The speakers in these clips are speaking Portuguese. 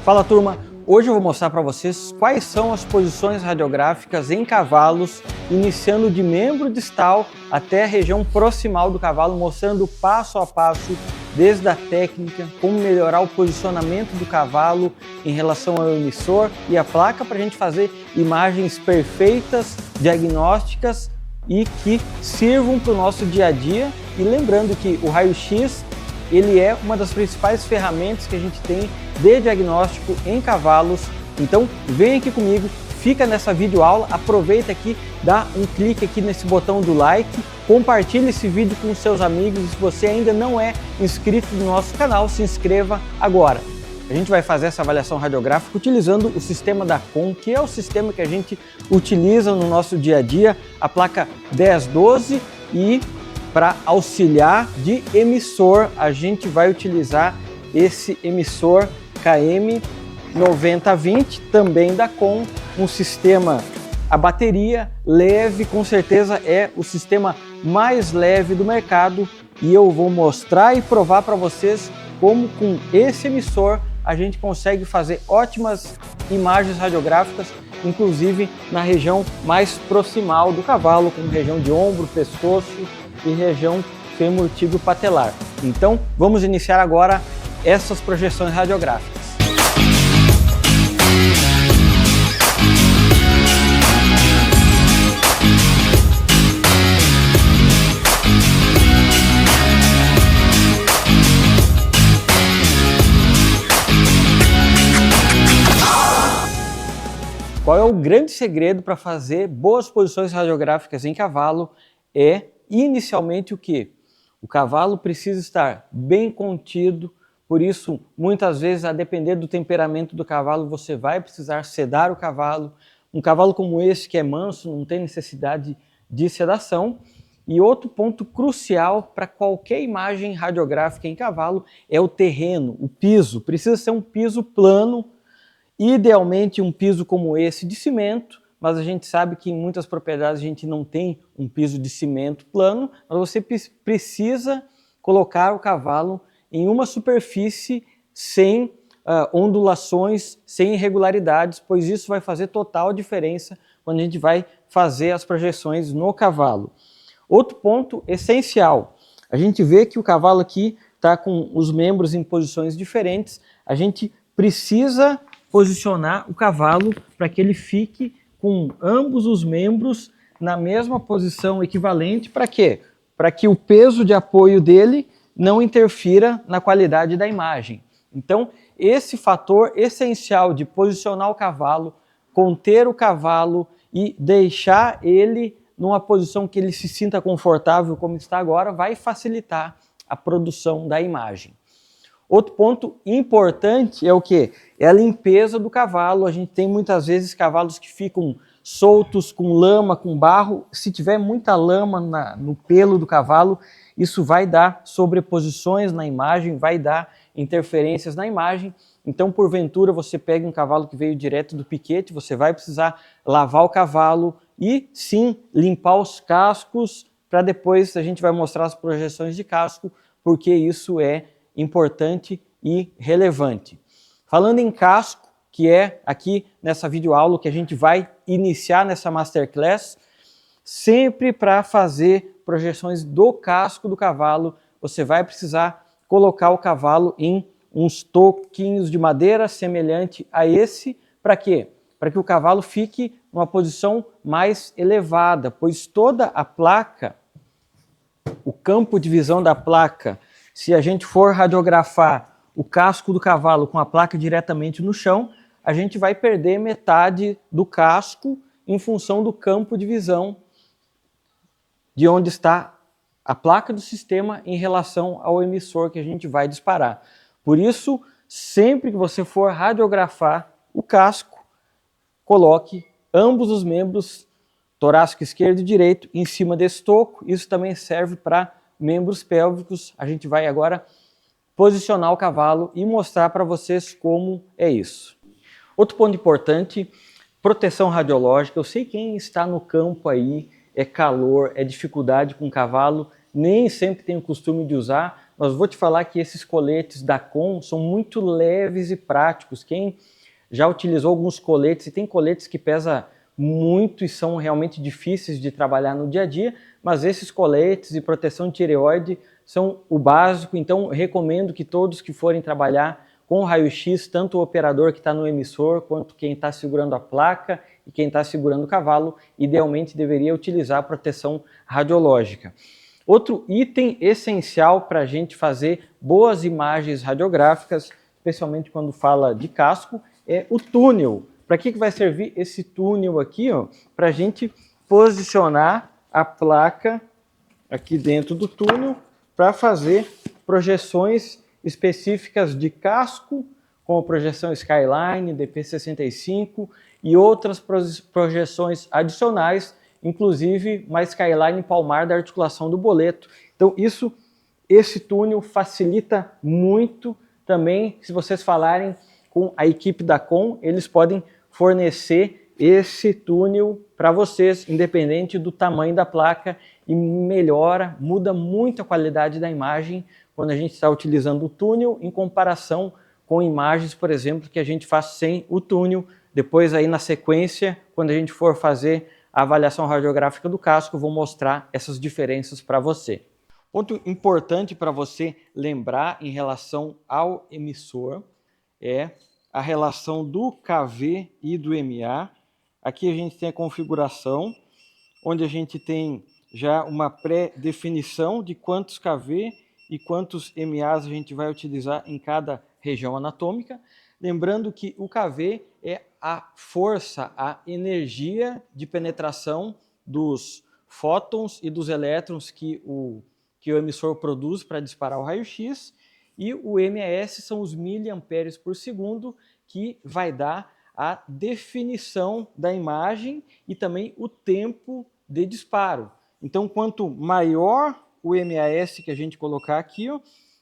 Fala turma, hoje eu vou mostrar para vocês quais são as posições radiográficas em cavalos, iniciando de membro distal até a região proximal do cavalo, mostrando passo a passo desde a técnica, como melhorar o posicionamento do cavalo em relação ao emissor e a placa para a gente fazer imagens perfeitas, diagnósticas e que sirvam para o nosso dia a dia. E lembrando que o raio-x ele é uma das principais ferramentas que a gente tem de diagnóstico em cavalos. Então vem aqui comigo, fica nessa videoaula, aproveita aqui, dá um clique aqui nesse botão do like, compartilha esse vídeo com seus amigos e se você ainda não é inscrito no nosso canal, se inscreva agora. A gente vai fazer essa avaliação radiográfica utilizando o sistema da COM, que é o sistema que a gente utiliza no nosso dia a dia, a placa 1012, e para auxiliar de emissor, a gente vai utilizar esse emissor KM9020, também da COM, um sistema a bateria leve, com certeza é o sistema mais leve do mercado, e eu vou mostrar e provar para vocês como com esse emissor a gente consegue fazer ótimas imagens radiográficas, inclusive na região mais proximal do cavalo, como região de ombro, pescoço e região fêmur-tíbio-patelar. Então, vamos iniciar agora essas projeções radiográficas. Qual é o grande segredo para fazer boas posições radiográficas em cavalo? É inicialmente o que? O cavalo precisa estar bem contido, por isso muitas vezes, a depender do temperamento do cavalo, você vai precisar sedar o cavalo. Um cavalo como esse, que é manso, não tem necessidade de sedação. E outro ponto crucial para qualquer imagem radiográfica em cavalo é o terreno, o piso. Precisa ser um piso plano, idealmente um piso como esse de cimento, mas a gente sabe que em muitas propriedades a gente não tem um piso de cimento plano, mas você precisa colocar o cavalo em uma superfície sem ondulações, sem irregularidades, pois isso vai fazer total diferença quando a gente vai fazer as projeções no cavalo. Outro ponto essencial, a gente vê que o cavalo aqui está com os membros em posições diferentes, a gente precisa posicionar o cavalo para que ele fique com ambos os membros na mesma posição equivalente. Para quê? Para que o peso de apoio dele não interfira na qualidade da imagem. Então, esse fator essencial de posicionar o cavalo, conter o cavalo e deixar ele numa posição que ele se sinta confortável como está agora, vai facilitar a produção da imagem. Outro ponto importante é o quê? É a limpeza do cavalo. A gente tem muitas vezes cavalos que ficam soltos, com lama, com barro. Se tiver muita lama no pelo do cavalo, isso vai dar sobreposições na imagem, vai dar interferências na imagem. Então, porventura, você pega um cavalo que veio direto do piquete, você vai precisar lavar o cavalo e, sim, limpar os cascos, para depois a gente vai mostrar as projeções de casco, porque isso é importante e relevante. Falando em casco, que é aqui nessa videoaula que a gente vai iniciar nessa Masterclass, sempre para fazer projeções do casco do cavalo, você vai precisar colocar o cavalo em uns toquinhos de madeira semelhante a esse. Para quê? Para que o cavalo fique numa posição mais elevada, pois toda a placa, o campo de visão da placa, se a gente for radiografar o casco do cavalo com a placa diretamente no chão, a gente vai perder metade do casco em função do campo de visão de onde está a placa do sistema em relação ao emissor que a gente vai disparar. Por isso, sempre que você for radiografar o casco, coloque ambos os membros, torácico esquerdo e direito, em cima desse toco. Isso também serve para membros pélvicos. A gente vai agora posicionar o cavalo e mostrar para vocês como é isso. Outro ponto importante, proteção radiológica. Eu sei quem está no campo aí, é calor, é dificuldade com o cavalo, nem sempre tem o costume de usar, mas vou te falar que esses coletes da Com são muito leves e práticos. Quem já utilizou alguns coletes, e tem coletes que pesam muito e são realmente difíceis de trabalhar no dia a dia, mas esses coletes de proteção de tireoide são o básico, então recomendo que todos que forem trabalhar com o raio-x, tanto o operador que está no emissor, quanto quem está segurando a placa e quem está segurando o cavalo, idealmente deveria utilizar a proteção radiológica. Outro item essencial para a gente fazer boas imagens radiográficas, especialmente quando fala de casco, é o túnel. Para que vai servir esse túnel aqui? Para a gente posicionar a placa aqui dentro do túnel para fazer projeções específicas de casco, como projeção Skyline, DP65 e outras projeções adicionais, inclusive uma Skyline palmar da articulação do boleto. Então esse túnel facilita muito também. Se vocês falarem com a equipe da Com, eles podem fornecer esse túnel para vocês, independente do tamanho da placa, e muda muito a qualidade da imagem quando a gente está utilizando o túnel em comparação com imagens, por exemplo, que a gente faz sem o túnel. Depois aí na sequência, quando a gente for fazer a avaliação radiográfica do casco, eu vou mostrar essas diferenças para você. Ponto importante para você lembrar em relação ao emissor é a relação do KV e do MA. Aqui a gente tem a configuração, onde a gente tem já uma pré-definição de quantos KV e quantos MAs a gente vai utilizar em cada região anatômica. Lembrando que o KV é a força, a energia de penetração dos fótons e dos elétrons que o emissor produz para disparar o raio-x, e o MAS são os miliamperes por segundo, que vai dar a definição da imagem e também o tempo de disparo. Então, quanto maior o MAS que a gente colocar aqui,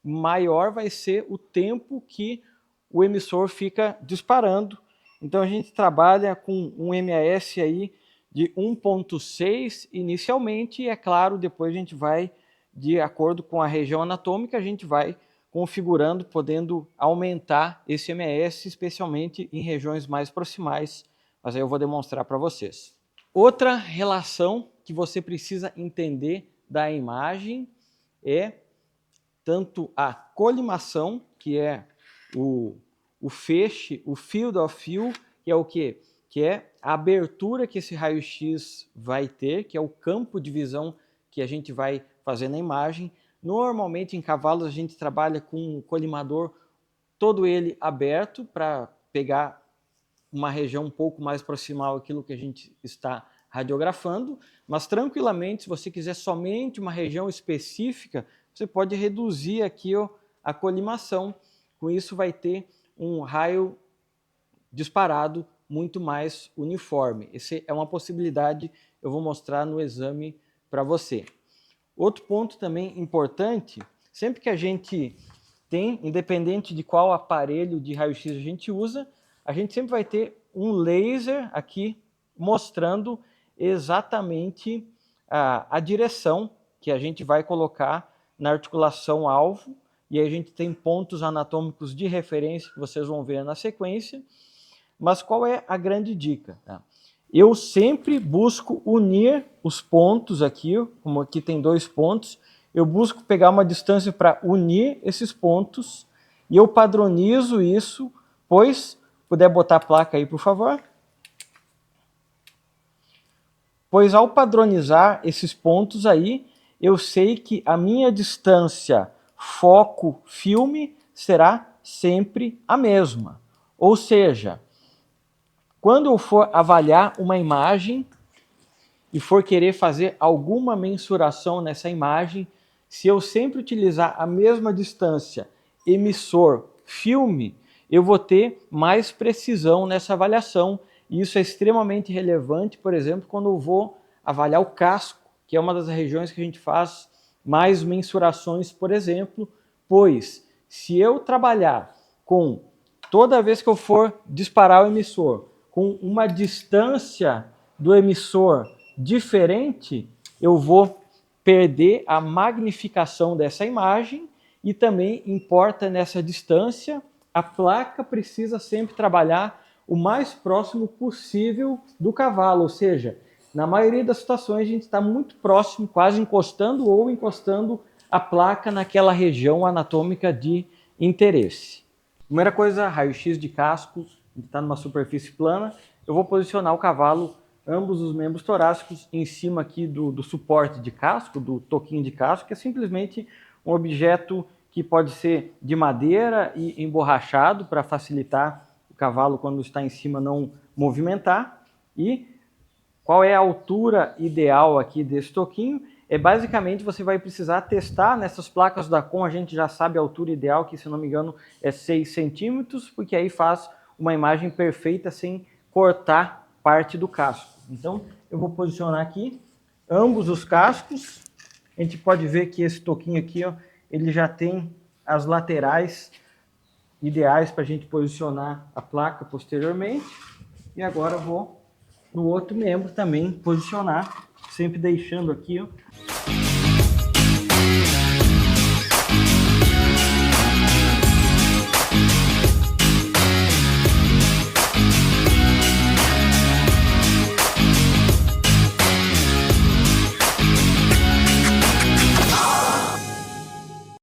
maior vai ser o tempo que o emissor fica disparando. Então, a gente trabalha com um MAS aí de 1.6 inicialmente, e é claro, depois a gente vai, de acordo com a região anatômica, a gente vai configurando, podendo aumentar esse MAS, especialmente em regiões mais proximais, mas aí eu vou demonstrar para vocês. Outra relação que você precisa entender da imagem é tanto a colimação, que é o feixe, o field of view, que é o quê? Que é a abertura que esse raio-x vai ter, que é o campo de visão que a gente vai fazer na imagem. Normalmente em cavalos a gente trabalha com um colimador todo ele aberto para pegar uma região um pouco mais proximal àquilo que a gente está radiografando, mas tranquilamente, se você quiser somente uma região específica, você pode reduzir aqui a colimação. Com isso vai ter um raio disparado muito mais uniforme. Essa é uma possibilidade, eu vou mostrar no exame para você. Outro ponto também importante, sempre que a gente tem, independente de qual aparelho de raio-x a gente sempre vai ter um laser aqui mostrando exatamente a direção que a gente vai colocar na articulação alvo, e aí a gente tem pontos anatômicos de referência que vocês vão ver na sequência. Mas qual é a grande dica? Eu sempre busco unir os pontos aqui, como aqui tem 2 pontos, eu busco pegar uma distância para unir esses pontos e eu padronizo isso, pois, puder botar a placa aí, por favor. Pois ao padronizar esses pontos aí, eu sei que a minha distância foco-filme será sempre a mesma. Ou seja, quando eu for avaliar uma imagem e for querer fazer alguma mensuração nessa imagem, se eu sempre utilizar a mesma distância emissor-filme, eu vou ter mais precisão nessa avaliação. E isso é extremamente relevante, por exemplo, quando eu vou avaliar o casco, que é uma das regiões que a gente faz mais mensurações, por exemplo, pois se eu trabalhar com, toda vez que eu for disparar o emissor, com uma distância do emissor diferente, eu vou perder a magnificação dessa imagem e também importa nessa distância, a placa precisa sempre trabalhar o mais próximo possível do cavalo, ou seja, na maioria das situações a gente está muito próximo, quase encostando ou encostando a placa naquela região anatômica de interesse. Primeira coisa, raio-x de casco, a gente está numa superfície plana, eu vou posicionar o cavalo, ambos os membros torácicos, em cima aqui do suporte de casco, do toquinho de casco, que é simplesmente um objeto que pode ser de madeira e emborrachado para facilitar o cavalo quando está em cima não movimentar. E qual é a altura ideal aqui desse toquinho? Basicamente você vai precisar testar nessas placas da Com, a gente já sabe a altura ideal, que se não me engano é 6 centímetros, porque aí faz uma imagem perfeita sem cortar parte do casco. Então eu vou posicionar aqui ambos os cascos. A gente pode ver que esse toquinho aqui, ó, ele já tem as laterais ideais para a gente posicionar a placa posteriormente. E agora eu vou no outro membro também posicionar, sempre deixando aqui, ó,